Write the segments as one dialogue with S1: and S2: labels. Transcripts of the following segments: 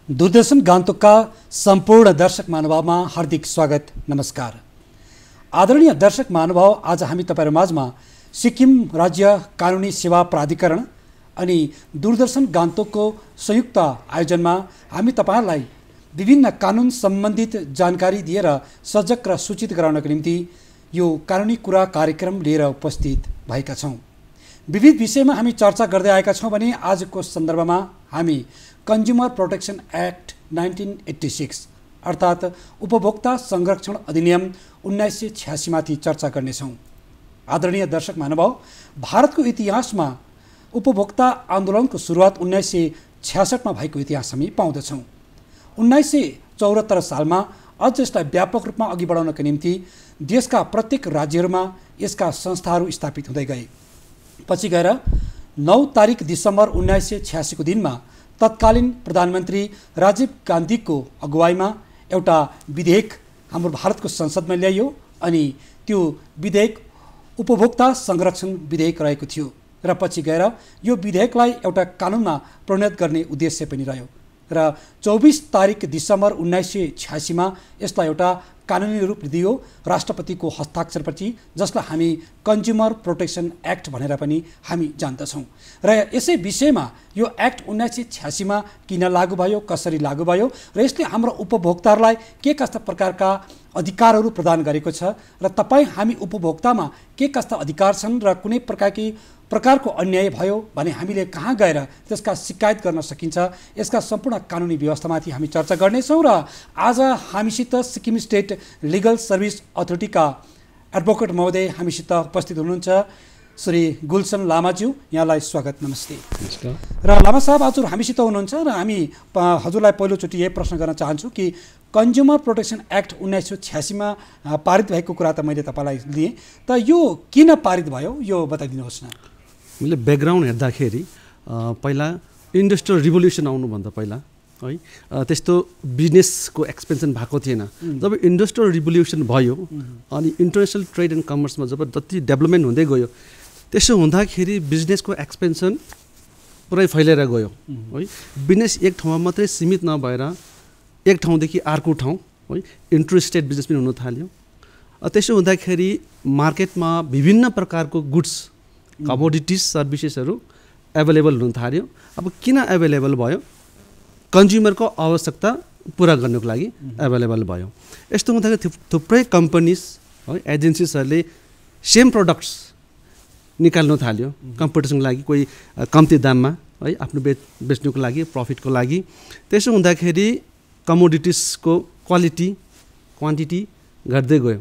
S1: दूरदर्शन गान्तोकका सम्पूर्ण दर्शक महानुभावमा हार्दिक स्वागत नमस्कार। आदरणीय दर्शक महानुभाव, आज हामी तपाईहरु माझमा सिक्किम राज्य कानुनी सेवा प्राधिकरण अनि दूरदर्शन गान्तोकको संयुक्त आयोजनमा हामी तपाईहरुलाई विभिन्न कानुन सम्बन्धित जानकारी दिएर सजग र सूचित गराउनको निम्ति यो कानुनी कुरा कार्यक्रम लिएर उपस्थित भएका छौं। विविध विषयमा हामी चर्चा गर्दै आएका छौं भने आजको सन्दर्भमा हामी कन्ज्युमर प्रोटेक्सन एक्ट 1986 अर्थात् उपभोक्ता संरक्षण अधिनियम 1986 माथि चर्चा गर्नेछौं। आदरणीय दर्शक महानुभाव, भारतको इतिहासमा उपभोक्ता आन्दोलनको सुरुवात 1966 मा भएको इतिहास हामी पाउँदछौं। 1974 सालमा अझ यसलाई व्यापक रूपमा अघि बढाउनका निम्ति देशका प्रत्येक राज्यहरूमा यसका संस्थाहरू स्थापित हुँदै गए। पछि गएर 9 तारिक दिसम्बर 1986 को दिनमा तत्कालीन प्रधानमन्त्री राजीव गान्धीको अगुवाईमा एउटा विधेयक हाम्रो भारतको संसदमा ल्याइयो अनि त्यो विधेयक उपभोक्ता संरक्षण विधेयक रहेको थियो र पछि गएर यो विधेयकलाई एउटा कानुनमा परिणत गर्ने उद्देश्य पनि रह्यो र 24 तारिक दिसम्बर 1986 मा यसलाई एउटा कानुनी रूप दियो राष्ट्रपतिको हस्ताक्षरपछि, जसलाई हामी कन्ज्युमर प्रोटेक्सन एक्ट भनेर पनि हामी जान्दछौं। र यसै विषयमा यो एक्ट 1986 मा किन लागू भयो, कसरी लागू भयो र यसले हाम्रो उपभोक्ताहरूलाई के कस्ता प्रकारका अधिकारहरू प्रदान गरेको छ र तपाई हामी उपभोक्तामा के कस्ता अधिकार छन् र कुनै प्रकारको अन्याय भयो भने हामीले कहाँ गएर त्यसका शिकायत गर्न सकिन्छ, यसका सम्पूर्ण कानुनी व्यवस्थामाथि हामी चर्चा गर्नेछौं। र आज हामीसित सिक्किम स्टेट लिगल सर्भिस अथोरिटीका एडभोकेट महोदय हामीसित उपस्थित हुनुहुन्छ, श्री गुलसन लामाज्यू, यहाँलाई स्वागत, नमस्ते। र लामा साहब, हजुर हामीसित हुनुहुन्छ र हामी हजुरलाई पहिलोचोटि यही प्रश्न गर्न चाहन्छु कि कन्ज्युमर प्रोटेक्सन एक्ट 1986 मा पारित भएको कुरा त मैले तपाईलाई दिएँ, त यो किन पारित भयो यो बताइदिनुहोस् न।
S2: मैले ब्याकग्राउन्ड हेर्दाखेरि पहिला इन्डस्ट्रियल रिभोल्युसन आउनुभन्दा पहिला है त्यस्तो बिजनेसको एक्सपेन्सन भएको थिएन। जब इन्डस्ट्रियल रिभोल्युसन भयो अनि इन्टरनेसनल ट्रेड एन्ड कमर्समा जब जति डेभलपमेन्ट हुँदै गयो त्यसो हुँदाखेरि बिजनेसको एक्सपेन्सन पुरै फैलिएर गयो है। बिजनेस एक ठाउँमा मात्रै सीमित नभएर एक ठाउँदेखि अर्को ठाउँ है इन्टरस्टेट बिजनेस पनि हुन थाल्यो। त्यसो हुँदाखेरि मार्केटमा विभिन्न प्रकारको गुड्स कमोडिटिज सर्भिसेसहरू एभाइलेबल हुन थाल्यो। अब किन एभाइलेबल भयो? कन्ज्युमरको आवश्यकता पुरा गर्नको लागि एभाइलेबल भयो। यस्तो हुँदाखेरि थुप्रै कम्पनीज है एजेन्सिजहरूले सेम प्रडक्ट्स निकाल्न थाल्यो कम्पिटिसनको लागि, कोही कम्ती दाममा है आफ्नो बेच्नुको लागि, प्रफिटको लागि। त्यसो हुँदाखेरि कमोडिटिजको क्वालिटी क्वान्टिटी घट्दै गयो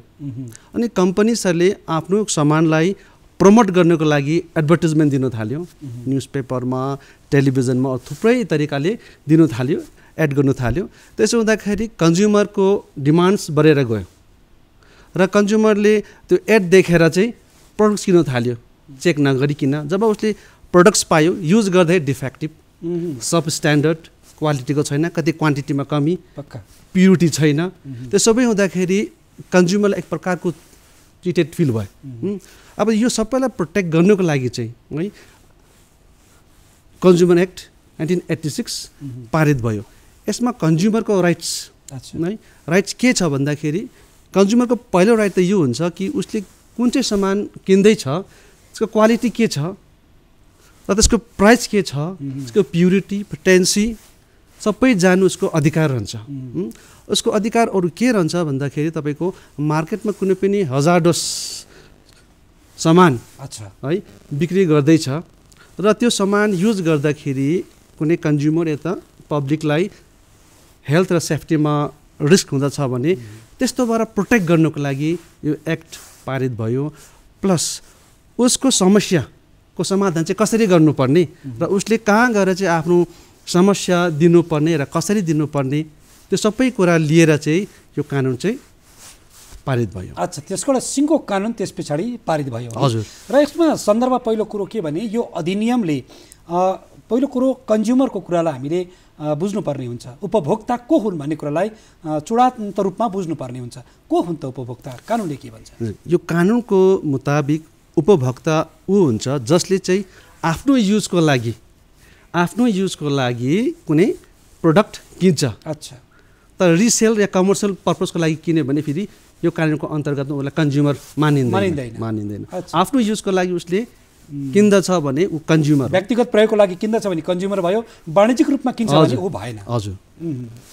S2: अनि कम्पनीजहरूले आफ्नो सामानलाई प्रमोट गर्नको लागि एडभर्टिजमेन्ट दिन थाल्यो, न्युजपेपरमा, टेलिभिजनमा थुप्रै तरिकाले दिन थाल्यो, एड गर्न थाल्यो। त्यसो हुँदाखेरि कन्ज्युमरको डिमान्ड्स बढेर गयो र कन्ज्युमरले त्यो एड देखेर चाहिँ प्रडक्ट्स किन्न थाल्यो चेक नगरिकन। जब उसले प्रडक्ट्स पायो, युज गर्दै डिफेक्टिभ, सब स्ट्यान्डर्ड, क्वालिटीको छैन, कति क्वान्टिटीमा कमी, प्युरिटी छैन, त्यो सबै हुँदाखेरि कन्ज्युमरलाई एक प्रकारको चिटेड फिल भयो। अब यो सबैलाई प्रोटेक्ट गर्नको लागि चाहिँ है कन्ज्युमर एक्ट 1986 पारित भयो। यसमा कन्ज्युमरको राइट्स है राइट्स के छ भन्दाखेरि कन्ज्युमरको पहिलो राइट त यो हुन्छ कि उसले कुन चाहिँ सामान किन्दैछ, त्यसको क्वालिटी के छ र त्यसको प्राइस के छ, त्यसको प्युरिटी, पोटेन्सी सबै जान्नु उसको अधिकार रहन्छ। उसको अधिकार अरू के रहन्छ भन्दाखेरि तपाईँको मार्केटमा कुनै पनि हजार्डस सामान है बिक्री गर्दैछ र त्यो सामान युज गर्दाखेरि कुनै कन्ज्युमर यता पब्लिकलाई हेल्थ र सेफ्टीमा रिस्क हुँदछ भने त्यस्तोबाट प्रोटेक्ट गर्नको लागि यो एक्ट पारित भयो। प्लस उसको समस्याको समाधान चाहिँ कसरी गर्नुपर्ने र उसले कहाँ गएर चाहिँ आफ्नो समस्या दिनुपर्ने र कसरी दिनुपर्ने त्यो सबै कुरा लिएर चाहिँ यो कानुन चाहिँ पारित भयो।
S1: अच्छा, त्यसको एउटा सिङ्गो कानुन त्यस पछाडि पारित भयो।
S2: हजुर।
S1: र यसमा सन्दर्भ पहिलो कुरो के भने यो अधिनियमले पहिलो कुरो कन्ज्युमरको कुरालाई हामीले बुझ्नुपर्ने हुन्छ, उपभोक्ता को हुन् भन्ने कुरालाई चूडान्त रूपमा बुझ्नुपर्ने हुन्छ। को हुन् त उपभोक्ता? कानुनले के भन्छ?
S2: यो कानुनको मुताबिक उपभोक्ता ऊ हुन्छ जसले चाहिँ आफ्नो युजको लागि कुनै प्रोडक्ट किन्छ।
S1: अच्छा।
S2: तर रिसेल या कमर्सियल पर्पजको लागि किन्यो भने फेरि यो कानुनको अन्तर्गतमा उसलाई कन्ज्युमर मानिँदैन। आफ्नो युजको लागि उसले किन्दछ भने ऊ कन्ज्युमर,
S1: व्यक्तिगत प्रयोगको लागि किन्दछ भने कन्ज्युमर भयो, वाणिज्यिक रूपमा किन्छ भने ऊ भएन।
S2: हजुर।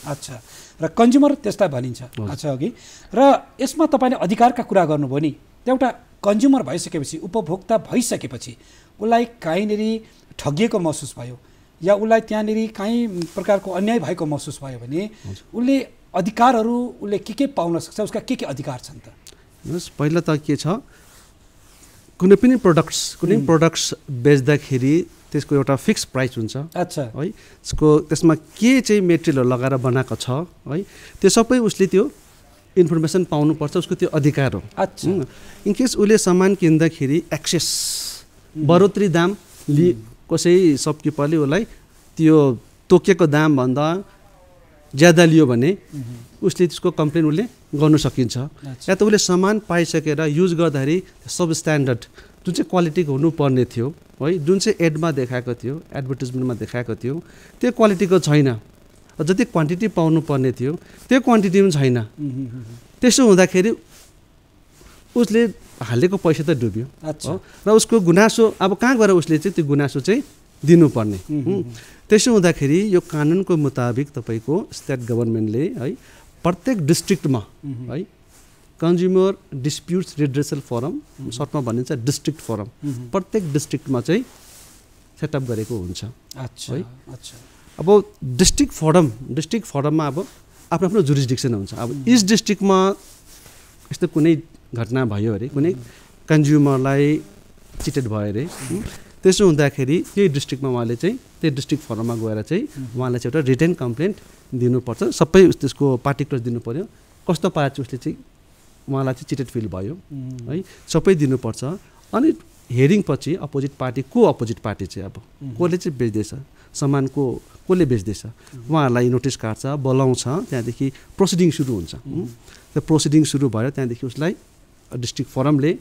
S1: अच्छा, र कन्ज्युमर त्यसलाई भनिन्छ। अच्छा, अघि र यसमा तपाईँले अधिकारका कुरा गर्नुभयो नि, एउटा कन्ज्युमर भइसकेपछि, उपभोक्ता भइसकेपछि उसलाई कहीँनिर ठगिएको महसुस भयो या उसलाई त्यहाँनिर कहीँ प्रकारको अन्याय भएको महसुस भयो भने उसले अधिकारहरू उसले के पाउन सक्छ, उसका के अधिकार छन् त?
S2: पहिला त के छ, कुनै पनि प्रोडक्ट्स बेच्दाखेरि त्यसको एउटा फिक्स प्राइस हुन्छ।
S1: अच्छा।
S2: है, त्यसमा के चाहिँ मेटेरियलहरू लगाएर बनाएको छ है, त्यो सबै उसले त्यो इन्फर्मेसन पाउनुपर्छ, उसको त्यो अधिकार हो।
S1: अच्छा।
S2: इनकेस उसले सामान किन्दाखेरि एक्सेस बढोत्तरी दाम कसै सपकिपरले उसलाई त्यो तोकेको दामभन्दा ज्यादा लियो भने उसले त्यसको कम्प्लेन उसले गर्नु सकिन्छ। या त उसले सामान पाइसकेर युज गर्दाखेरि सब स्ट्यान्डर्ड जुन चाहिँ क्वालिटीको हुनुपर्ने थियो है, जुन चाहिँ एडमा देखाएको थियो, एडभर्टिजमेन्टमा देखाएको थियो, त्यो क्वालिटीको छैन। जति क्वान्टिटी पाउनु पर्ने थियो त्यो क्वान्टिटी पनि छैन। त्यसो हुँदाखेरि उसले हालेको पैसा त डुब्यो र उसको गुनासो अब कहाँ गएर उसले चाहिँ त्यो गुनासो चाहिँ दिनुपर्ने। त्यसो हुँदाखेरि यो कानुनको मुताबिक तपाईँको स्टेट गभर्मेन्टले है प्रत्येक डिस्ट्रिक्टमा है कन्ज्युमर डिस्प्युट्स रिड्रेसल फोरम, सर्टमा भनिन्छ डिस्ट्रिक्ट फोरम, प्रत्येक डिस्ट्रिक्टमा चाहिँ सेटअप गरेको हुन्छ।
S1: अच्छा।
S2: है, अब डिस्ट्रिक्ट फोरममा अब आफ्नो आफ्नो जुरिस्डिक्सन हुन्छ। अब इस्ट डिस्ट्रिक्टमा यस्तो कुनै घटना भयो अरे, कुनै कन्ज्युमरलाई चिटेड भयो अरे, त्यसो हुँदाखेरि त्यही डिस्ट्रिक्टमा उहाँले चाहिँ त्यही डिस्ट्रिक्ट फोरममा गएर चाहिँ उहाँलाई चाहिँ एउटा रिटन कम्प्लेन्ट दिनुपर्छ, सबै त्यसको पार्टिकुलर्स दिनु पऱ्यो, कस्तो पारा चाहिँ उसले चाहिँ उहाँलाई चाहिँ चिटेड फिल भयो है, सबै दिनुपर्छ। अनि हेरिङ पछि अपोजिट पार्टी चाहिँ अब कसले चाहिँ बेच्दैछ सामानको, कसले बेच्दैछ उहाँहरूलाई नोटिस काट्छ, बोलाउँछ, त्यहाँदेखि प्रोसिडिङ सुरु हुन्छ। त्यो प्रोसिडिङ सुरु भएर त्यहाँदेखि उसलाई डिस्ट्रिक्ट फोरमले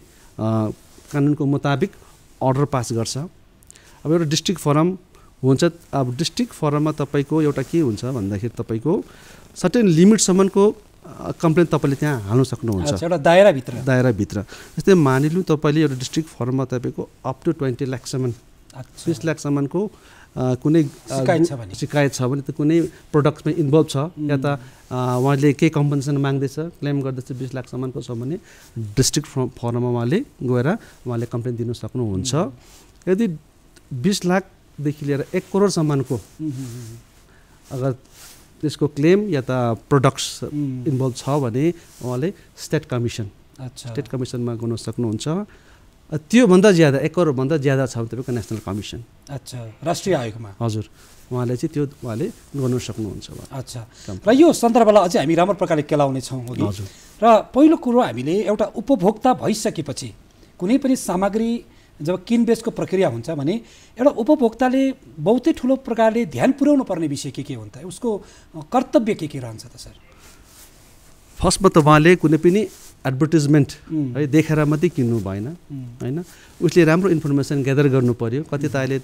S2: कानुनको मुताबिक अर्डर पास गर्छ। अब एउटा डिस्ट्रिक्ट फोरम हुन्छ, अब डिस्ट्रिक्ट फोरममा तपाईँको एउटा के हुन्छ भन्दाखेरि तपाईँको सर्टेन लिमिटसम्मको कम्प्लेन तपाईँले त्यहाँ हाल्नु सक्नुहुन्छ,
S1: एउटा दायराभित्र।
S2: जस्तै मानिलिउँ तपाईँले एउटा डिस्ट्रिक्ट फोरममा तपाईँको अप टु 20 लाखसम्म 20 लाखसम्मको कुनै शिकायत छ भने त कुनै प्रोडक्ट्समा इन्भल्भ छ या त उहाँले केही कम्पनसेसन माग्दैछ, क्लेम गर्दैछ 20 लाखसम्मको छ भने डिस्ट्रिक्ट फोरममा उहाँले कम्प्लेन दिन सक्नुहुन्छ। यदि 20 लाखदेखि लिएर 1 करोडसम्मको अगर त्यसको क्लेम या त प्रोडक्ट्स इन्भल्भ छ भने उहाँले स्टेट कमिसनमा गर्न सक्नुहुन्छ। त्योभन्दा ज्यादा 1 करोडभन्दा ज्यादा छ भने तपाईँको नेसनल कमिसन,
S1: अच्छा, राष्ट्रिय आयोगमा,
S2: हजुर, उहाँले चाहिँ त्यो उहाँले गर्न सक्नुहुन्छ।
S1: अच्छा, र यो सन्दर्भलाई अझै हामी राम्रो प्रकारले केलाउने छौँ।
S2: हजुर।
S1: र पहिलो कुरो हामीले एउटा उपभोक्ता भइसकेपछि कुनै पनि सामग्री जब किनबेचको प्रक्रिया हुन्छ भने एउटा उपभोक्ताले बहुतै ठुलो प्रकारले ध्यान पुर्याउनु पर्ने विषय के हो त, उसको कर्तव्य के रहन्छ त सर?
S2: फर्स्टमा त उहाँले कुनै पनि एडभर्टिजमेन्ट है देखेर मात्रै किन्नु भएन हैन, उसले राम्रो इन्फर्मेसन ग्यादर गर्नु पर्यो। कति त अहिले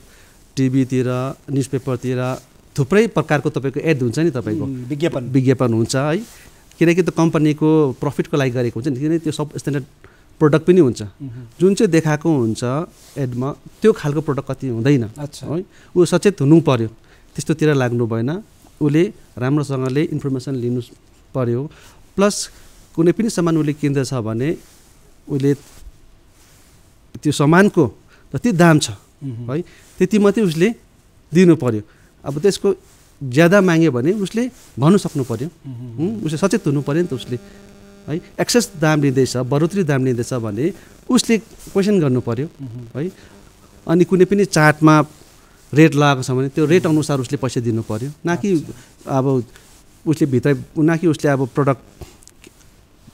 S2: टिभीतिर, न्युजपेपरतिर थुप्रै प्रकारको तपाईँको एड हुन्छ नि, तपाईँको विज्ञापन हुन्छ है, किनकि त कम्पनीको प्रफिटको लागि गरेको हुन्छ नि, किनकि त्यो सब स्ट्यान्डर्ड प्रोडक्ट पनि हुन्छ, जुन चाहिँ देखाएको हुन्छ एडमा त्यो खालको प्रोडक्ट कति हुँदैन है, ऊ सचेत हुनु पर्यो, त्यस्तोतिर लाग्नु भएन, उसले राम्रोसँगले इन्फर्मेसन लिनु पर्यो। प्लस कुनै पनि सामान उसले किन्दैछ भने उसले त्यो सामानको जति दाम छ है त्यति मात्रै उसले दिनु पर्यो। अब त्यसको ज्यादा माग्यो भने उसले भन्नु सक्नु पर्यो, उसले सचेत हुनु पर्यो नि त उसले है। एक्सेस दाम लिँदैछ, बढोत्तरी दाम लिँदैछ भने उसले क्वेसन गर्नु पर्यो है। अनि कुनै पनि चार्टमा रेट लगाएको छ भने त्यो रेट अनुसार उसले पैसा दिनु पर्यो, न कि अब उसले भित्र न कि उसले अब प्रोडक्ट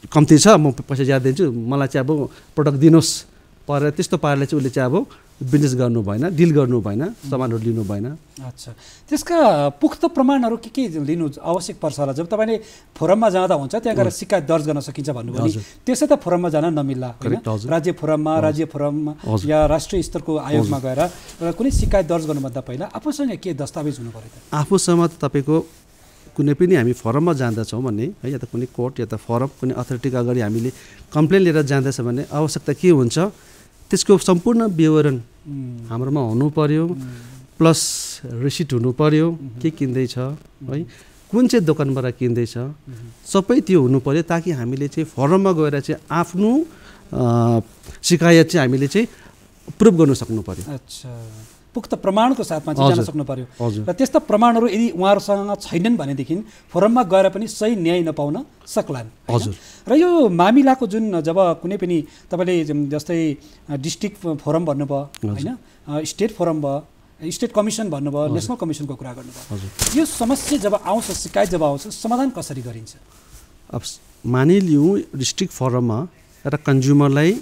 S2: कम्ती छ म पैसा ज्यादा दिन्छु मलाई चाहिँ अब प्रोडक्ट दिनुहोस् पर त्यस्तो पाराले चाहिँ उसले चाहिँ अब बिजनेस गर्नु भएन, डिल गर्नु भएन, सामानहरू लिनु भएन।
S1: अच्छा, त्यसका पुख्त प्रमाणहरू के लिनु आवश्यक पर्छ होला? जब तपाईँले फोरममा जाँदा हुन्छ त्यहाँ गएर शिकायत दर्ज गर्न सकिन्छ भन्नुभयो नि, त्यसै त फोरममा जान नमिल्ला हैन, राज्य फोरममा या राष्ट्रिय स्तरको आयोगमा गएर कुनै शिकायत दर्ज गर्नुभन्दा पहिला आफूसँग के दस्तावेज हुनु पर्यो त?
S2: आफूसँग तपाईँको कुनै पनि हामी फरममा जाँदछौँ भने है या त कुनै कोर्ट या त फरम कुनै अथोरिटीको अगाडि हामीले कम्प्लेन लिएर जाँदैछ भने आवश्यकता के हुन्छ त्यसको सम्पूर्ण विवरण हाम्रोमा हुनु पर्यो प्लस रिसिट हुनु पर्यो के किन्दैछ है कुन चाहिँ दोकानबाट किन्दैछ सबै त्यो हुनु पर्यो ताकि हामीले चाहिँ फरममा गएर चाहिँ आफ्नो शिकायत चाहिँ हामीले चाहिँ प्रुभ गर्न सक्नु पर्यो।
S1: अच्छा पुख्त प्रमाणको साथमा चाहिँ जान सक्नु पर्यो र त्यस्ता प्रमाणहरू यदि उहाँहरूसँग छैनन् भनेदेखि फोरममा गएर पनि सही न्याय नपाउन सक्लान्।
S2: हजुर
S1: र यो मामिलाको जुन जब कुनै पनि तपाईँले जस्तै डिस्ट्रिक्ट फोरम भन्नुभयो होइन स्टेट फोरम भयो स्टेट कमिसन भन्नुभयो नेसनल कमिसनको कुरा गर्नुभयो यो समस्या जब आउँछ शिकायत जब आउँछ समाधान कसरी गरिन्छ?
S2: अब मानिलिउँ डिस्ट्रिक्ट फोरममा एउटा कन्ज्युमरलाई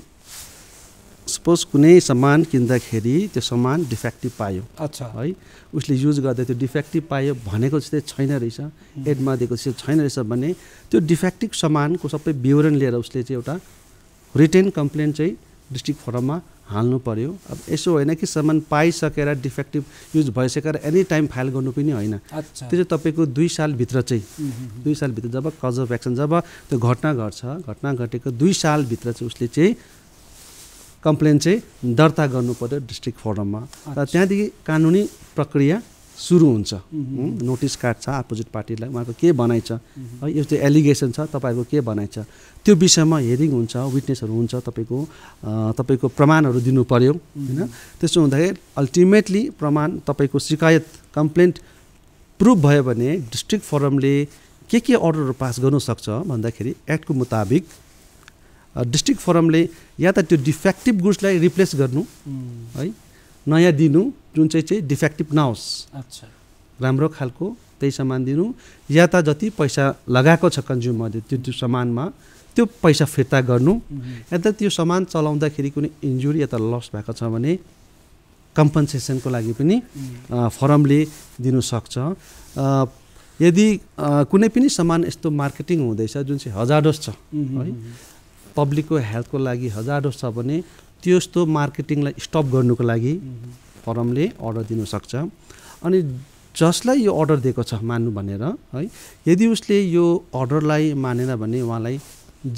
S2: सपोज कुनै सामान किन्दाखेरि त्यो सामान डिफेक्टिभ पायो
S1: अच्छा
S2: है उसले युज गर्दा त्यो डिफेक्टिभ पायो भनेको जस्तै छैन रहेछ एडमा दिएको चाहिँ छैन रहेछ भने त्यो डिफेक्टिभ सामानको सबै विवरण लिएर उसले चाहिँ एउटा रिटेन कम्प्लेन चाहिँ डिस्ट्रिक्ट फोरममा हाल्नु पर्यो। अब यसो होइन कि सामान पाइसकेर डिफेक्टिभ युज भइसकेर एनी टाइम फाइल गर्नु पनि होइन त्यो चाहिँ तपाईँको 2 सालभित्र चाहिँ 2 सालभित्र जब कज अफ एक्सन जब त्यो घटना घटेको 2 सालभित्र चाहिँ उसले चाहिँ कम्प्लेन चाहिँ दर्ता गर्नु पर्यो डिस्ट्रिक्ट फोरममा र त्यहाँदेखि कानुनी प्रक्रिया सुरु हुन्छ। नोटिस कार्ड छ अपोजिट पार्टीलाई उहाँको के भनाइ छ है यो चाहिँ एलिगेसन छ तपाईँहरूको के भनाइ छ त्यो विषयमा हेरिङ हुन्छ विटनेसहरू हुन्छ तपाईँको प्रमाणहरू दिनु पर्यो होइन। त्यसो हुँदाखेरि अल्टिमेटली प्रमाण तपाईँको शिकायत कम्प्लेन्ट प्रुभ भयो भने डिस्ट्रिक्ट फोरमले के अर्डरहरू पास गर्नु सक्छ भन्दाखेरि एक्टको मुताबिक डिस्ट्रिक्ट फोरमले या त त्यो डिफेक्टिभ गुड्सलाई रिप्लेस गर्नु है नयाँ दिनु जुन चाहिँ डिफेक्टिभ नहोस्
S1: अच्छा
S2: राम्रो खालको त्यही सामान दिनु या त जति पैसा लगाएको छ कन्ज्युमरले त्यो सामानमा त्यो पैसा फिर्ता गर्नु या त त्यो सामान चलाउँदाखेरि कुनै इन्जुरी या त लस भएको छ भने कम्पन्सेसनको लागि पनि फोरमले दिनु सक्छ। यदि कुनै पनि सामान यस्तो मार्केटिङ हुँदैछ जुन चाहिँ हजार्डस छ है पब्लिकको हेल्थको लागि हजार्डस छ भने त्यस्तो मार्केटिङलाई स्टप गर्नुको लागि फोरमले अर्डर दिनु सक्छ। अनि जसलाई यो अर्डर दिएको छ मान्नु भनेर है यदि उसले यो अर्डरलाई मानेन भने उहाँलाई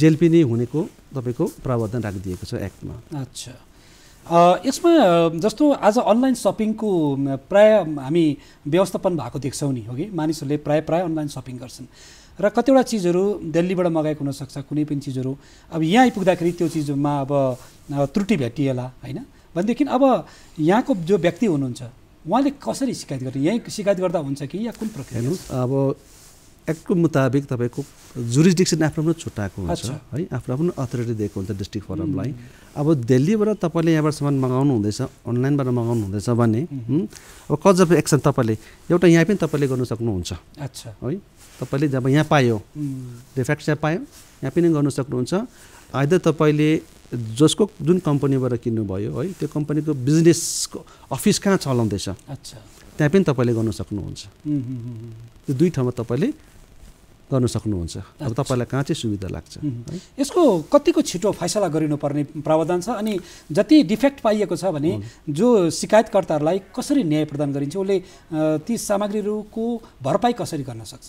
S2: जेल पनि हुनेको तपाईँको प्रावधान राखिदिएको छ एक्टमा।
S1: अच्छा यसमा जस्तो आज अनलाइन सपिङको प्राय हामी व्यवस्थापन भएको देख्छौँ नि हो कि मानिसहरूले प्राय अनलाइन सपिङ गर्छन् र कतिवटा चिजहरू दिल्लीबाट मगाएको हुनसक्छ कुनै पनि चिजहरू अब यहाँ आइपुग्दाखेरि त्यो चिजमा अब त्रुटि भेटिएला होइन भनेदेखि अब यहाँको जो व्यक्ति हुनुहुन्छ उहाँले कसरी शिकायत गर्ने यहीँ शिकायत गर्दा हुन्छ कि या कुन प्रक्रिया?
S2: अब एक्टको मुताबिक तपाईँको जुरिस्डिक्सन आफ्नो छुट्टाएको हुन्छ है आफ्नो अथोरिटी दिएको हुन्छ डिस्ट्रिक्ट फोरमलाई। अब दिल्लीबाट तपाईँले यहाँबाट सामान मगाउनु हुँदैछ अनलाइनबाट मगाउनु हुँदैछ भने अब कज अफ एक्सन तपाईँले एउटा यहाँ पनि तपाईँले गर्न सक्नुहुन्छ।
S1: अच्छा
S2: है तपाईँले जब यहाँ पायो डिफेक्ट चाहिँ पायो यहाँ पनि गर्न सक्नुहुन्छ। आइदर तपाईँले जसको जुन कम्पनीबाट किन्नुभयो है त्यो कम्पनीको बिजनेसको अफिस कहाँ चलाउँदैछ
S1: अच्छा
S2: त्यहाँ पनि तपाईँले गर्न सक्नुहुन्छ। त्यो 2 ठाउँमा तपाईँले गर्न सक्नुहुन्छ। अब तपाईँलाई कहाँ चाहिँ सुविधा लाग्छ
S1: यसको कतिको छिटो फैसला गरिनुपर्ने प्रावधान छ अनि जति डिफेक्ट पाइएको छ भने जो शिकायतकर्ताहरूलाई कसरी न्याय प्रदान गरिन्छ उसले ती सामग्रीहरूको भरपाई कसरी गर्न सक्छ?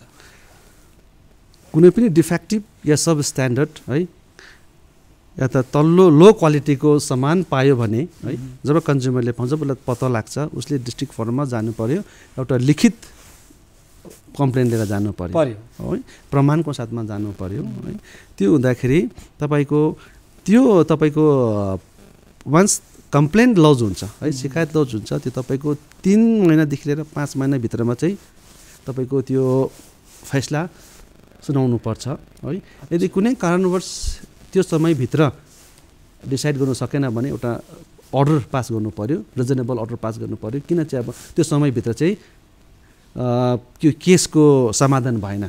S2: कुनै पनि डिफेक्टिभ या सब स्ट्यान्डर्ड है या त तल्लो लो क्वालिटीको सामान पायो भने है जब कन्ज्युमरले पाउँछ उसलाई पत्ता लाग्छ उसले डिस्ट्रिक्ट फोरममा जानु पर्यो एउटा लिखित कम्प्लेन लिएर जानु पर्यो है प्रमाणको साथमा जानु पर्यो है। त्यो हुँदाखेरि तपाईँको वान्स कम्प्लेन लज हुन्छ है शिकायत लज हुन्छ त्यो तपाईँको 3 महिनादेखि लिएर 5 महिनाभित्रमा चाहिँ तपाईँको त्यो फैसला सुनाउनु पर्छ है। यदि कुनै कारणवश त्यो समयभित्र डिसाइड गर्न सकेन भने एउटा अर्डर पास गर्नु पर्यो रिजनेबल अर्डर पास गर्नु पर्यो किन चाहिँ अब त्यो समयभित्र चाहिँ त्यो केसको समाधान भएन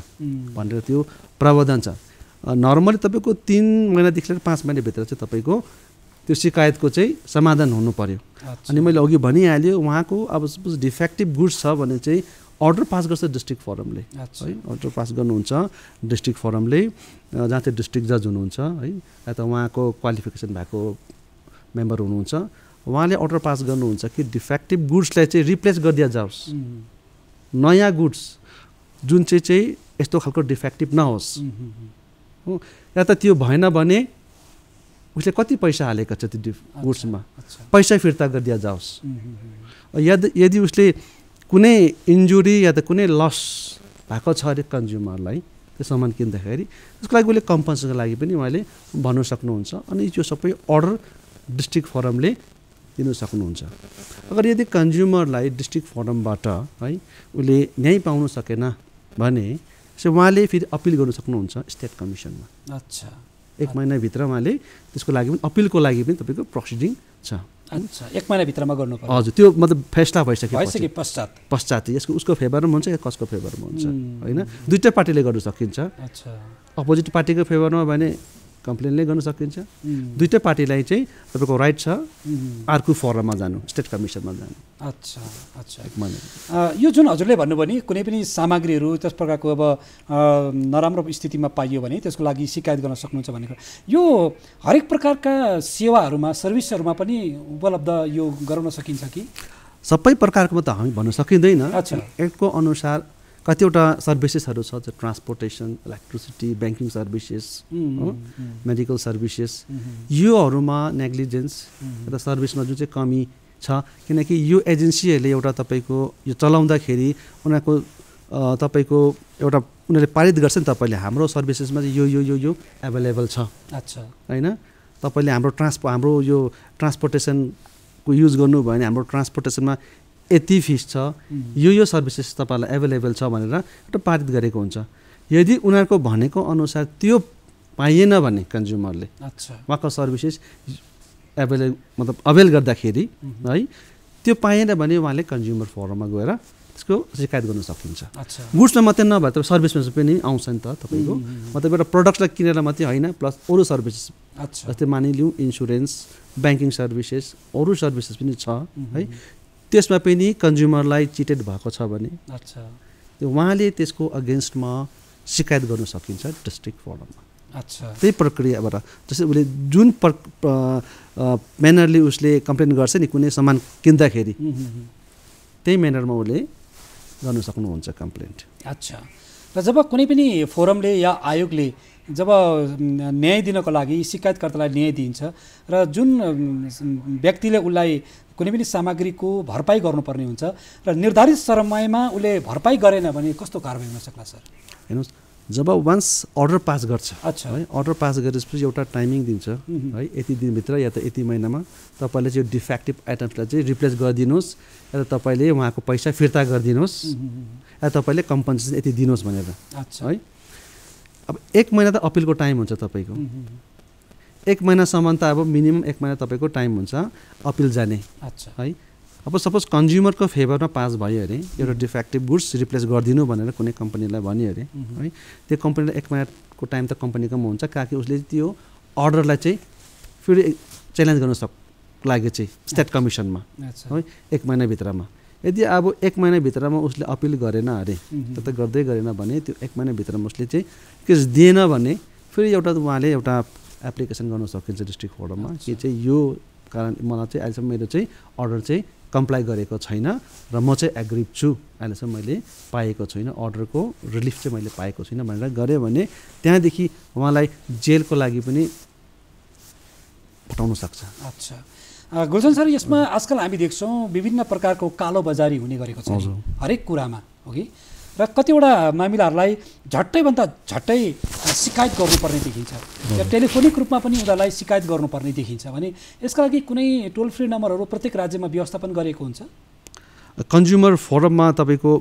S2: भनेर त्यो प्रावधान छ। नर्मली तपाईँको 3 महिनादेखि लिएर 5 महिनाभित्र चाहिँ तपाईँको त्यो शिकायतको चाहिँ समाधान हुनु पर्यो। अनि मैले अघि भनिहाल्यो उहाँको अब सपोज डिफेक्टिभ गुड्स छ भने चाहिँ अर्डर पास गर्छ डिस्ट्रिक्ट फोरमले है अर्डर पास गर्नुहुन्छ डिस्ट्रिक्ट फोरमले जहाँ चाहिँ डिस्ट्रिक्ट जज हुनुहुन्छ है या त उहाँको क्वालिफिकेसन भएको मेम्बर हुनुहुन्छ उहाँले अर्डर पास गर्नुहुन्छ कि डिफेक्टिभ गुड्सलाई चाहिँ रिप्लेस गरिदिया जाओस् नयाँ गुड्स जुन चाहिँ यस्तो खालको डिफेक्टिभ नहोस् हो, या त त्यो भएन भने उसले कति पैसा हालेको छ त्यो गुड्समा, पैसा फिर्ता गरिदिया जाओस्। यदि उसले कुनै इन्जुरी या त कुनै लस भएको छ अरे कन्ज्युमरलाई त्यो सामान किन्दाखेरि, त्यसको लागि उसले कम्पन्सेसनको लागि पनि उहाँले भन्नु सक्नुहुन्छ। अनि यो सबै अर्डर डिस्ट्रिक्ट फोरमले दिनु सक्नुहुन्छ। अगर यदि कन्ज्युमरलाई डिस्ट्रिक्ट फोरमबाट है उसले न्याय पाउन सकेन भने चाहिँ उहाँले फेरि अपिल गर्नु सक्नुहुन्छ स्टेट कमिसनमा।
S1: अच्छा,
S2: 1 महिनाभित्र उहाँले त्यसको लागि पनि अपिलको लागि पनि तपाईँको प्रोसिडिङ छ।
S1: अच्छा, 1 महिनाभित्रमा गर्नुपर्छ।
S2: हजुर, त्यो मतलब फैसला भइसके
S1: पश्चात
S2: यसको उसको फेभरमा हुन्छ या कसको फेभरमा हुन्छ होइन, दुईटै पार्टीले गर्नु सकिन्छ।
S1: अच्छा,
S2: अपोजिट पार्टीको फेभरमा भने कम्प्लेनले गर्न सकिन्छ, दुईटै पार्टीलाई चाहिँ तपाईँको राइट छ अर्को फोरममा जानु, स्टेट कमिसनमा जानु।
S1: अच्छा अच्छा, यो जुन हजुरले भन्नुभयो नि कुनै पनि सामग्रीहरू त्यस प्रकारको अब नराम्रो स्थितिमा पाइयो भने त्यसको लागि शिकायत गर्न सक्नुहुन्छ भनेको, यो हरेक प्रकारका सेवाहरूमा सर्भिसहरूमा पनि उपलब्ध यो गराउन सकिन्छ कि?
S2: सबै प्रकारकोमा त हामी भन्न सकिँदैन।
S1: अच्छा,
S2: एक्टको अनुसार कतिवटा सर्भिसेसहरू छ, transportation, electricity, banking services, medical services, योहरूमा नेग्लिजेन्स र सर्भिसमा जुन चाहिँ कमी छ, किनकि यो एजेन्सीहरूले एउटा तपाईँको यो चलाउँदाखेरि उनीहरूको तपाईँको एउटा उनीहरूले पारित गर्छ नि, तपाईँले हाम्रो सर्भिसेसमा चाहिँ यो एभाइलेबल छ। अच्छा, होइन, तपाईँले हाम्रो यो ट्रान्सपोर्टेसनको युज गर्नुभयो भने हाम्रो ट्रान्सपोर्टेसनमा यति फिस छ, यो सर्भिसेस तपाईँलाई एभाइलेबल छ भनेर एउटा पारित गरेको हुन्छ। यदि उनीहरूको भनेको अनुसार त्यो पाइएन भने कन्ज्युमरले उहाँको सर्भिसेस अवेल गर्दाखेरि है त्यो पाइएन भने उहाँले कन्ज्युमर फोरममा गएर त्यसको शिकायत गर्न सकिन्छ। गुड्समा मात्रै नभए त सर्भिसमा पनि आउँछ नि त तपाईँको, मतलब एउटा प्रडक्टलाई किनेर मात्रै होइन, प्लस अरू सर्भिसेस जस्तै मानिलिउँ इन्सुरेन्स, ब्याङ्किङ सर्भिसेस, अरू सर्भिसेस पनि छ है, त्यसमा पनि कन्ज्युमरलाई चिटेड भएको छ भने उहाँले त्यसको अगेन्स्टमा शिकायत गर्न सकिन्छ डिस्ट्रिक्ट फोरममा।
S1: अच्छा,
S2: त्यही प्रक्रियाबाट जस्तै उसले जुन म्यानरले उसले कम्प्लेन गर्छ नि कुनै सामान किन्दाखेरि, त्यही म्यानरमा उसले गर्न सक्नुहुन्छ कम्प्लेन्ट।
S1: अच्छा, र जब कुनै पनि फोरमले या आयोगले जब न्याय दिनको लागि शिकायतकर्तालाई न्याय दिन्छ र जुन व्यक्तिले उसलाई कुनै पनि सामग्रीको भरपाई गर्नुपर्ने हुन्छ र निर्धारित समयमा उसले भरपाई गरेन भने कस्तो कारबाही हुन सक्ला सर?
S2: हेर्नुहोस्, जब वान्स अर्डर पास गर्छ
S1: है,
S2: अर्डर पास गरेपछि एउटा टाइमिङ दिन्छ है, यति दिनभित्र या त यति महिनामा तपाईँले चाहिँ डिफेक्टिभ आइटम्सलाई चाहिँ रिप्लेस गरिदिनुहोस् या त तपाईँले उहाँको पैसा फिर्ता गरिदिनुहोस् या तपाईँले कम्पन्सेसन यति दिनुहोस् भनेर है। अब 1 महिना त अपिलको टाइम हुन्छ तपाईँको, 1 महिनासम्म त अब मिनिमम 1 महिना तपाईँको टाइम हुन्छ अपिल जाने है। अब सपोज कन्ज्युमरको फेभरमा पास भयो अरे एउटा डिफेक्टिभ गुड्स रिप्लेस गरिदिनु भनेर कुनै कम्पनीलाई भन्यो अरे है, त्यो कम्पनीलाई 1 महिनाको टाइम त कम्पनीकोमा हुन्छ, काकि उसले त्यो अर्डरलाई चाहिँ फेरि च्यालेन्ज गर्न लाग्यो चाहिँ स्टेट कमिसनमा है 1 महिनाभित्रमा। यदि अब 1 महिनाभित्रमा उसले अपिल गरेन अरे त गर्दै गरेन भने त्यो 1 महिनाभित्रमा उसले चाहिँ केस दिएन भने फेरि उहाँले एउटा एप्लिकेसन गर्न सकिन्छ डिस्ट्रिक्ट फोरममा कि चाहिँ यो कारण मलाई चाहिँ अहिलेसम्म मेरो चाहिँ अर्डर चाहिँ कम्प्लाई गरेको छैन र म चाहिँ एग्रिभ छु, अहिलेसम्म मैले पाएको छुइनँ, अर्डरको रिलिफ चाहिँ मैले पाएको छुइनँ भनेर गऱ्यो भने त्यहाँदेखि उहाँलाई जेलको लागि पनि पठाउन सक्छ।
S1: अच्छा, गुलसन सर, यसमा आजकल हामी देख्छौँ विभिन्न प्रकारको कालो बजारी हुने गरेको छ हरेक कुरामा हो कि, र कतिवटा मामिलाहरूलाई झट्टैभन्दा झट्टै शिकायत गर्नुपर्ने देखिन्छ, टेलिफोनिक रूपमा पनि उनीहरूलाई शिकायत गर्नुपर्ने देखिन्छ भने यसका लागि कुनै टोल फ्री नम्बरहरू प्रत्येक राज्यमा व्यवस्थापन गरेको हुन्छ?
S2: कन्ज्युमर फोरममा तपाईँको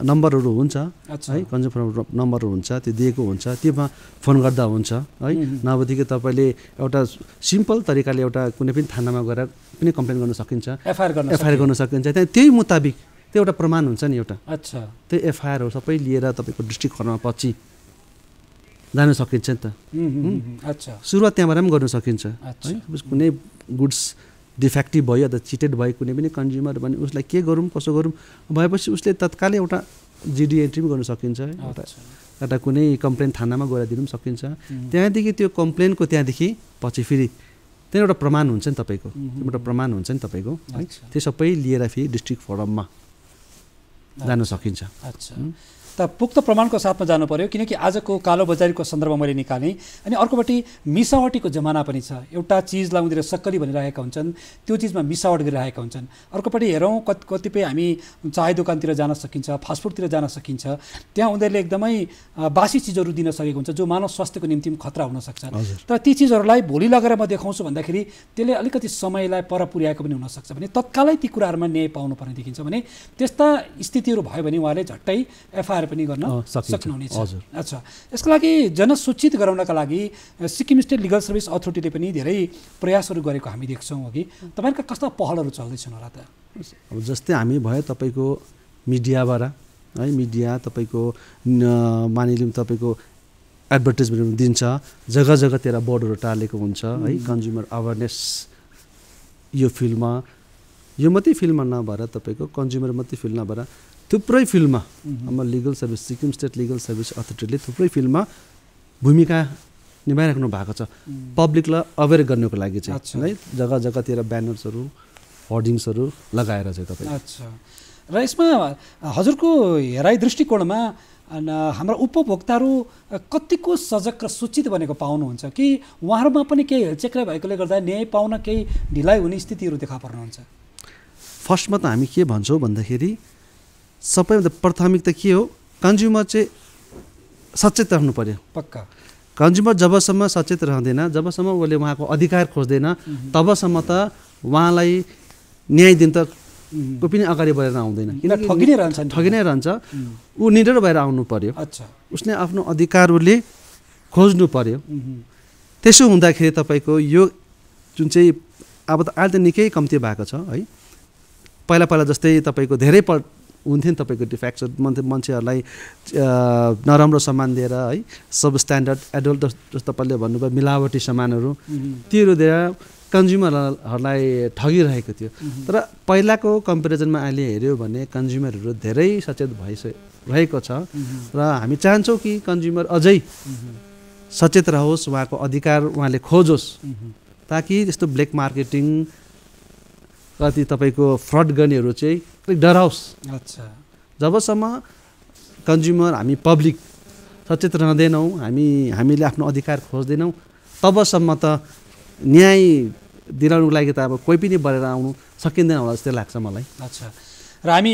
S2: नम्बरहरू हुन्छ है, कन्ज्युमर नम्बरहरू हुन्छ, त्यो दिएको हुन्छ, त्योमा फोन गर्दा हुन्छ है। नभएदेखि तपाईँले एउटा सिम्पल तरिकाले एउटा कुनै पनि थानामा गएर पनि कम्प्लेन गर्न सकिन्छ, एफआइआर गर्न सकिन्छ, त्यही मुताबिक त्यो एउटा प्रमाण हुन्छ नि एउटा।
S1: अच्छा,
S2: त्यो एफआइआरहरू सबै लिएर तपाईँको डिस्ट्रिक्ट फोरममा पछि जान सकिन्छ नि त।
S1: अच्छा,
S2: सुरुवात त्यहाँबाट पनि गर्न सकिन्छ है। कुनै गुड्स डिफेक्टिभ भयो अथवा चिटेड भयो कुनै पनि कन्ज्युमर भने उसलाई के गरौँ कसो गरौँ भएपछि उसले तत्कालै एउटा जिडी एन्ट्री पनि गर्न सकिन्छ, एउटा कुनै कम्प्लेन थानामा गएर दिनु पनि सकिन्छ। त्यहाँदेखि त्यो कम्प्लेनको त्यहाँदेखि पछि फेरि त्यहाँ एउटा प्रमाण हुन्छ नि तपाईँको, एउटा प्रमाण हुन्छ नि तपाईँको है, त्यो सबै लिएर फेरि डिस्ट्रिक्ट फोरममा जान सकिन्छ।
S1: अच्छा, त पुख्त प्रमाणको साथमा जानु पर्यो, किनकि आजको कालो बजारीको सन्दर्भमा मैले निकालेँ। अनि अर्कोपट्टि मिसावटीको जमाना पनि छ। एउटा चिजलाई उनीहरूले सक्कली भनिरहेका हुन्छन्, त्यो चिजमा मिसावट गरिरहेका हुन्छन्। अर्कोपट्टि हेरौँ कतिपय हामी चाय दोकानतिर जान सकिन्छ, फास्टफुडतिर जान सकिन्छ, त्यहाँ उनीहरूले एकदमै बासी चिजहरू दिन सकेको हुन्छ जो मानव स्वास्थ्यको निम्ति खतरा हुनसक्छ। तर ती चिजहरूलाई भोलि लगेर म देखाउँछु भन्दाखेरि त्यसले अलिकति समयलाई पर पुर्याएको पनि हुनसक्छ भने तत्कालै ती कुराहरूमा न्याय पाउनुपर्ने देखिन्छ भने त्यस्ता स्थितिहरू भयो भने उहाँले झट्टै एफआइआर पनि गर्न सक्नुहुनेछ। अच्छा, यसको लागि जनसूचित गराउनका लागि सिक्किम स्टेट लिगल सर्भिस अथोरिटीले पनि धेरै प्रयासहरू गरेको हामी देख्छौँ अघि। तपाईँहरूका कस्ता पहलहरू चल्दैछन् होला त?
S2: अब जस्तै हामी भयो तपाईँको मिडियाबाट है, मिडिया तपाईँको मानिलिउँ तपाईँको एडभर्टिजमेन्टहरू दिन्छ, जग्गा जग्गातिर बोर्डहरू टालेको हुन्छ है, कन्ज्युमर अवेरनेस यो फिल्डमा, यो मात्रै फिल्डमा नभएर तपाईँको कन्ज्युमर मात्रै फिल्ड नभएर थुप्रै फिल्डमा हाम्रो legal service Sikkim state legal service अथोरिटीले थुप्रै फिल्डमा भूमिका निभाइराख्नु भएको छ पब्लिकलाई अवेर गर्नुको लागि चाहिँ है, जग्गा जग्गातिर ब्यानर्सहरू होर्डिङ्सहरू लगाएर चाहिँ तपाईँ।
S1: अच्छा, र यसमा हजुरको हेराइ दृष्टिकोणमा हाम्रा उपभोक्ताहरू कतिको सजग र सूचित बनेको पाउनुहुन्छ कि उहाँहरूमा पनि केही हेलचेक्राइ भएकोले गर्दा न्याय पाउन केही ढिलाइ हुने स्थितिहरू देखा पर्नुहुन्छ?
S2: फर्स्टमा त हामी के भन्छौँ भन्दाखेरि सबैभन्दा प्राथमिकता के हो, कन्ज्युमर चाहिँ सचेत रहनु पर्यो।
S1: पक्का।
S2: कन्ज्युमर जबसम्म सचेत रहँदैन, जबसम्म उसले उहाँको अधिकार खोज्दैन, तबसम्म त उहाँलाई न्याय दिन त कोही पनि अगाडि बढेर आउँदैन, किनकि ठगी नै रहन्छ। ऊ निडर भएर आउनु पर्यो।
S1: अच्छा,
S2: उसले आफ्नो अधिकार उसले खोज्नु पर्यो। त्यसो हुँदाखेरि तपाईँको यो जुन चाहिँ अब त अहिले त निकै कम्ती भएको छ है, पहिला पहिला जस्तै तपाईँको धेरै हुन्थ्यो नि तपाईँको डिफेक्ट मान्छेहरूलाई नराम्रो सामान दिएर है, सब स्ट्यान्डर्ड एडल्ट जस्तो तपाईँले भन्नुभयो मिलावटी सामानहरू त्योहरू दिएर कन्ज्युमरहरूलाई ठगिरहेको थियो। तर पहिलाको कम्पेरिजनमा अहिले हेऱ्यो भने कन्ज्युमरहरू धेरै सचेत भइरहेको छ र हामी चाहन्छौँ कि कन्ज्युमर अझै सचेत रहोस्, उहाँको अधिकार उहाँले खोजोस्, ताकि त्यस्तो ब्ल्याक मार्केटिङ कति तपाईँको फ्रड गर्नेहरू चाहिँ अलिक डराओस्।
S1: अच्छा,
S2: जबसम्म कन्ज्युमर हामी पब्लिक सचेत रहँदैनौँ, हामीले आफ्नो अधिकार खोज्दैनौँ, तबसम्म त न्याय दिलाउनुको लागि त अब कोही पनि बढेर आउनु सकिँदैन होला जस्तै लाग्छ मलाई।
S1: अच्छा, र हामी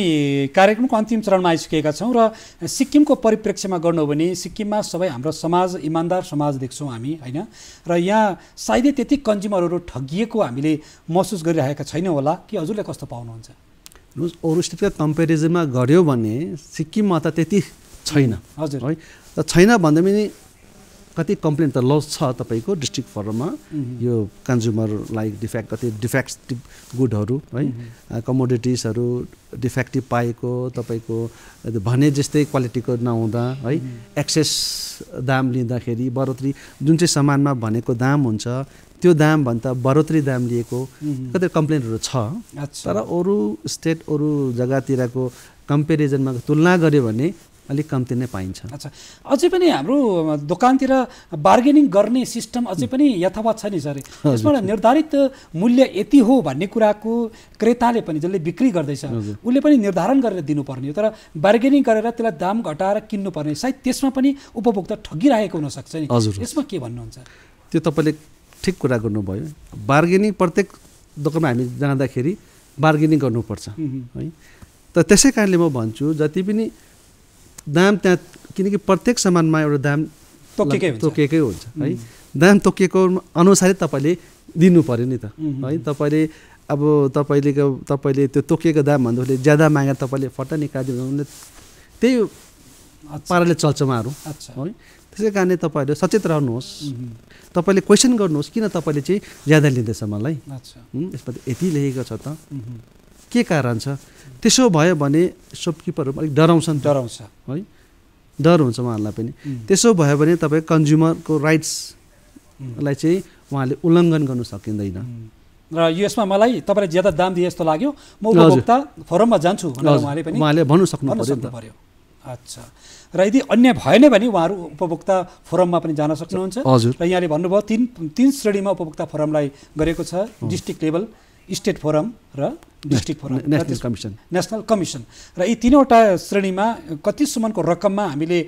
S1: कार्यक्रमको अन्तिम चरणमा आइसकेका छौँ र सिक्किमको परिप्रेक्ष्यमा गर्नु हो भने सिक्किममा सबै हाम्रो समाज इमान्दार समाज देख्छौँ हामी होइन, र यहाँ सायदै त्यति कन्ज्युमरहरू ठगिएको हामीले महसुस गरिरहेका छैनौँ होला कि हजुरले कस्तो पाउनुहुन्छ?
S2: अरू स्टेटका कम्पेरिजनमा गऱ्यो भने सिक्किममा त त्यति छैन।
S1: हजुर
S2: है, त छैन भन्दा पनि कति कम्प्लेन त लस छ तपाईँको डिस्ट्रिक्ट फोरममा, यो कन्ज्युमरलाई कति डिफेक्टिभ गुडहरू है, कमोडिटिजहरू डिफेक्टिभ पाएको तपाईँको भने जस्तै क्वालिटीको नहुँदा है, एक्सेस दाम लिँदाखेरि बढोत्तरी जुन चाहिँ सामानमा भनेको दाम हुन्छ त्यो दामभन्दा बढोत्तरी दाम लिएको कति कम्प्लेनहरू छ। तर अरू स्टेट अरू जग्गातिरको कम्पेरिजनमा तुलना गऱ्यो भने अलिक कम्ती नै पाइन्छ।
S1: अच्छा, अझै पनि हाम्रो दोकानतिर बार्गेनिङ गर्ने सिस्टम अझै पनि यथावत छ नि सर? यसमा निर्धारित मूल्य यति हो भन्ने कुराको क्रेताले पनि जसले बिक्री गर्दैछ उसले पनि निर्धारण गरेर दिनुपर्ने हो, तर बार्गेनिङ गरेर त्यसलाई दाम घटाएर किन्नुपर्ने, सायद त्यसमा पनि उपभोक्ता ठगिरहेको हुनसक्छ नि। यसमा के भन्नुहुन्छ?
S2: त्यो तपाईँले ठिक कुरा गर्नुभयो। बार्गेनिङ प्रत्येक दोकानमा हामी जाँदाखेरि बार्गेनिङ गर्नुपर्छ है, त त्यसै कारणले म भन्छु जति पनि दाम त्यहाँ, किनकि प्रत्येक सामानमा एउटा दाम तोकिएकै हुन्छ है, दाम तोकिएको अनुसारै तपाईँले दिनु पऱ्यो नि त है। तपाईँले अब तपाईँले त्यो तोकिएको दाम भन्दाखेरि ज्यादा मागेर तपाईँले फट्टा निकालिदिनु भने त्यही पाराले चल्छ उहाँहरू है। त्यसै कारणले तपाईँहरू सचेत रहनुहोस्, तपाईँले क्वेसन गर्नुहोस् किन तपाईँले चाहिँ ज्यादा लिँदैछ मलाई, यसमा यति लेखेको छ त के कारण छ? त्यसो भयो भने सपकिपरहरू अलिक डराउँछ है, डर हुन्छ उहाँहरूलाई पनि। त्यसो भयो भने तपाईँ कन्ज्युमरको राइट्सलाई चाहिँ उहाँले उल्लङ्घन गर्नु सकिँदैन।
S1: र यसमा मलाई तपाईँले ज्यादा दाम दिए जस्तो लाग्यो, म उपभोक्ता फोरममा जान्छु
S2: उहाँले भन्नु सक्नु पर्यो।
S1: अच्छा, र यदि अन्य भएन भने उहाँहरू उपभोक्ता फोरममा पनि जान सक्नुहुन्छ।
S2: हजुर,
S1: र यहाँले भन्नुभयो तीन श्रेणीमा उपभोक्ता फोरमलाई गरेको छ, डिस्ट्रिक्ट लेभल, स्टेट फोरम र डिस्ट्रिक्ट फोरम नेसनल कमिसन र यी तीनवटा श्रेणीमा कतिसम्मको रकममा हामीले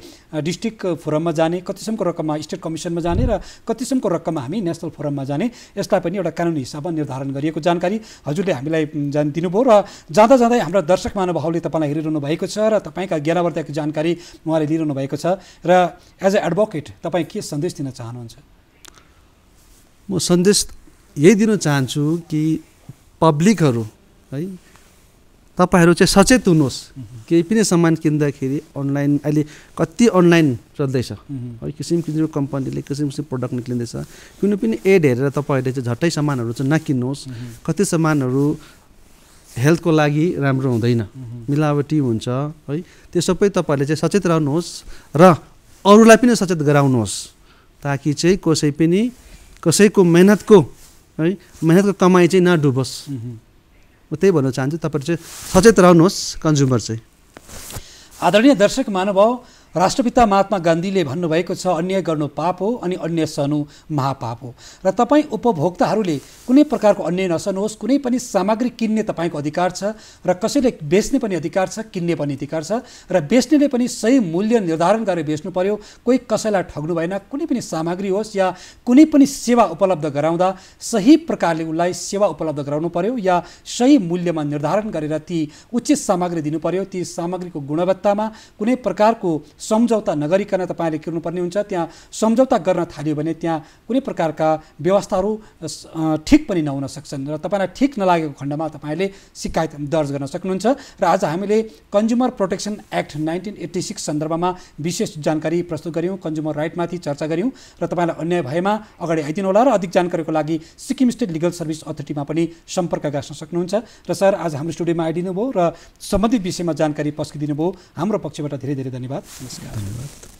S1: डिस्ट्रिक्ट फोरममा जाने, कतिसम्मको रकममा स्टेट कमिसनमा जाने र कतिसम्मको रकममा हामी नेसनल फोरममा जाने, यसलाई पनि एउटा कानुनी हिसाबमा निर्धारण गरिएको जानकारी हजुरले हामीलाई दिनुभयो। र जाँदा जाँदै हाम्रो दर्शक महानुभावले तपाईँलाई हेरिरहनु भएको छ र तपाईँका ज्ञानवर्धक जानकारी उहाँले लिइरहनु भएको छ र एज अ एडभोकेट तपाईँ के सन्देश दिन चाहनुहुन्छ?
S2: म सन्देश यही दिन चाहन्छु कि पब्लिकहरू है तपाईँहरू चाहिँ सचेत हुनुहोस्। केही पनि सामान किन्दाखेरि अनलाइन अहिले कति अनलाइन चल्दैछ है, किसिम किसिमको कम्पनीले किसिम किसिम प्रडक्ट निक्लिँदैछ। कुनै पनि एड हेरेर तपाईँहरूले चाहिँ झट्टै सामानहरू चाहिँ नकिन्नुहोस्। कति सामानहरू हेल्थको लागि राम्रो हुँदैन, मिलावटी हुन्छ है। त्यो सबै तपाईँहरूले चाहिँ सचेत रहनुहोस् र अरूलाई पनि सचेत गराउनुहोस्, ताकि चाहिँ कसैको मेहनतको कमाइ चाहिँ नडुबोस्। म त्यही भन्न चाहन्छु, तपाईँहरू चाहिँ सचेत रहनुहोस्, कन्ज्युमर चाहिँ।
S1: आदरणीय दर्शक महानुभाव, राष्ट्रपिता महात्मा गान्धीले भन्नुभएको छ अन्याय गर्नु पाप हो अनि अन्याय सहनु महापाप हो। र तपाईँ उपभोक्ताहरूले कुनै प्रकारको अन्याय नसर्नुहोस्। कुनै पनि सामग्री किन्ने तपाईँको अधिकार छ र कसैले बेच्ने पनि अधिकार छ, किन्ने पनि अधिकार छ र बेच्नेले पनि सही मूल्य निर्धारण गरेर बेच्नु पर्यो। कोही कसैलाई ठग्नु भएन। कुनै पनि सामग्री होस् या कुनै पनि सेवा उपलब्ध गराउँदा सही प्रकारले उसलाई सेवा उपलब्ध गराउनु पर्यो या सही मूल्यमा निर्धारण गरेर ती उचित सामग्री दिनु पर्यो। ती सामग्रीको गुणवत्तामा कुनै प्रकारको सम्झौता नगरिकन तपाईँले किन्नुपर्ने हुन्छ। त्यहाँ सम्झौता गर्न थाल्यो भने त्यहाँ कुनै प्रकारका व्यवस्थाहरू ठिक पनि नहुन सक्छन् र तपाईँलाई ठिक नलागेको खण्डमा तपाईँले शिकायत दर्ज गर्न सक्नुहुन्छ। र आज हामीले कन्ज्युमर प्रोटेक्सन एक्ट 1986 सन्दर्भमा विशेष जानकारी प्रस्तुत गऱ्यौँ, कन्ज्युमर राइटमाथि चर्चा गऱ्यौँ र तपाईँलाई अन्याय भएमा अगाडि आइदिनु होला र अधिक जानकारीको लागि सिक्किम स्टेट लिगल सर्भिस अथोरिटीमा पनि सम्पर्क गर्न सक्नुहुन्छ। र सर, आज हाम्रो स्टुडियोमा आइदिनु भयो र सम्बन्धित विषयमा जानकारी पस्किदिनु भयो। हाम्रो पक्षबाट धेरै धेरै धन्यवाद। नमस्कार।
S2: धन्यवाद।